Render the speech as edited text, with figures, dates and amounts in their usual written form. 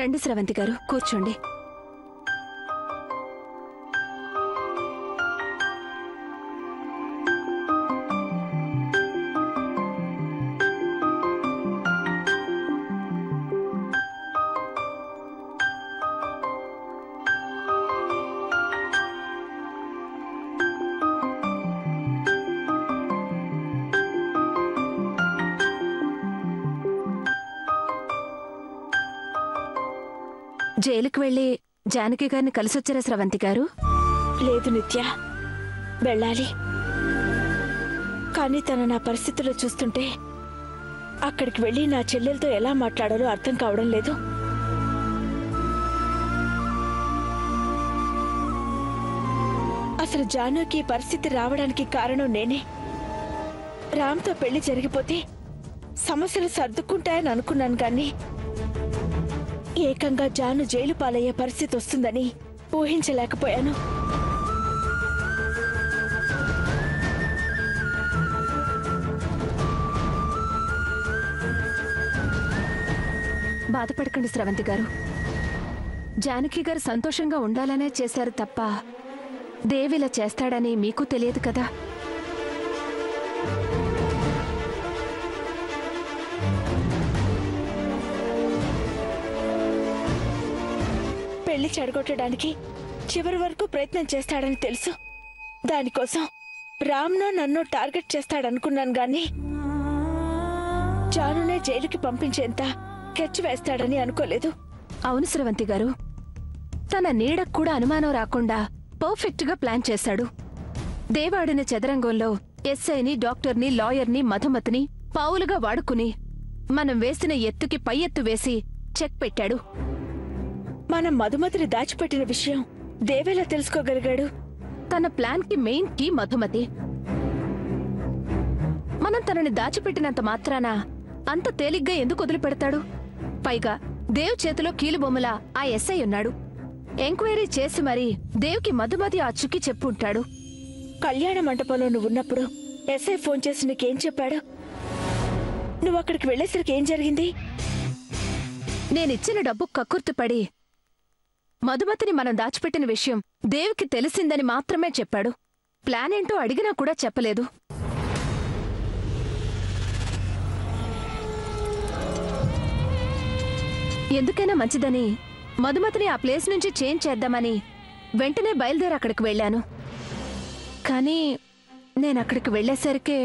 రండి స్రవంతి గారు, కూర్చోండి. జైలుకు వెళ్ళి జానకి గారిని కలిసొచ్చారా స్రవంతి గారు? లేదు నిత్య, వెళ్ళాలి. కానీ తన నా పరిస్థితుల్లో చూస్తుంటే అక్కడికి వెళ్ళి నా చెల్లెలతో ఎలా మాట్లాడాలో అర్థం కావడం లేదు. అసలు జానుకి పరిస్థితి రావడానికి కారణం నేనే. రామ్తో పెళ్లి జరిగిపోతే సమస్యలు సర్దుకుంటాయని అనుకున్నాను, కానీ ఏకంగా జాను జైలు పాలయ్యే పరిస్థితి వస్తుందని ఊహించలేకపోయాను. బాధపడకండి స్రవంతి గారు. జానకి గారు సంతోషంగా ఉండాలనే చేశారు తప్ప దేవిలా చేస్తాడని మీకు తెలియదు కదా. పెళ్లి చెడగొట్టడానికి చివరి వరకు ప్రయత్నం చేస్తాడని తెలుసు. దానికోసం రామ్నో నన్ను టార్గెట్ చేస్తాడనుకున్నాను, గాని జానునే జైలుకి పంపించేంత కెచ్చి వేస్తాడని అనుకోలేదు. అవును స్రవంతి గారు, తన నీడకు కూడా అనుమానం రాకుండా పర్ఫెక్ట్ గా ప్లాన్ చేశాడు. దేవాడిన చదరంగంలో ఎస్ఐని, డాక్టర్ని, లాయర్ని, మధుమతిని పావులుగా వాడుకుని మనం వేసిన ఎత్తుకి పై ఎత్తు వేసి చెక్ పెట్టాడు. మనం మధుమతిని దాచిపెట్టిన విషయం దేవేలా తెలుసుకోగలిగాడు? తన ప్లాన్ కి మెయిన్ కీ మధుమతి. మనం తనని దాచిపెట్టినంత మాత్రాన అంత తేలిగ్గా ఎందుకు వదిలిపెడతాడు? పైగా దేవ్ చేతిలో కీలుబొమ్మలా ఆ ఎస్ఐ ఉన్నాడు. ఎంక్వైరీ చేసి మరీ దేవ్కి మధుమతి ఆ చుక్కి చెప్పుంటాడు. కళ్యాణ మంటపంలో నువ్వున్నప్పుడు ఎస్ఐ ఫోన్ చేసి నీకేం చెప్పాడు? నువ్వు అక్కడికి వెళ్లేసరికి ఏం జరిగింది? నేనిచ్చిన డబ్బు కక్కుర్తుపడి మధుమతిని మనం దాచిపెట్టిన విషయం దేవ్కి తెలిసిందని మాత్రమే చెప్పాడు. ప్లాన్ ఏంటో అడిగినా కూడా చెప్పలేదు. ఎందుకైనా మంచిదని మధుమతిని ఆ ప్లేస్ నుంచి చేంజ్ చేద్దామని వెంటనే బయలుదేరి అక్కడికి వెళ్ళాను. కానీ నేనక్కడికి వెళ్లేసరికే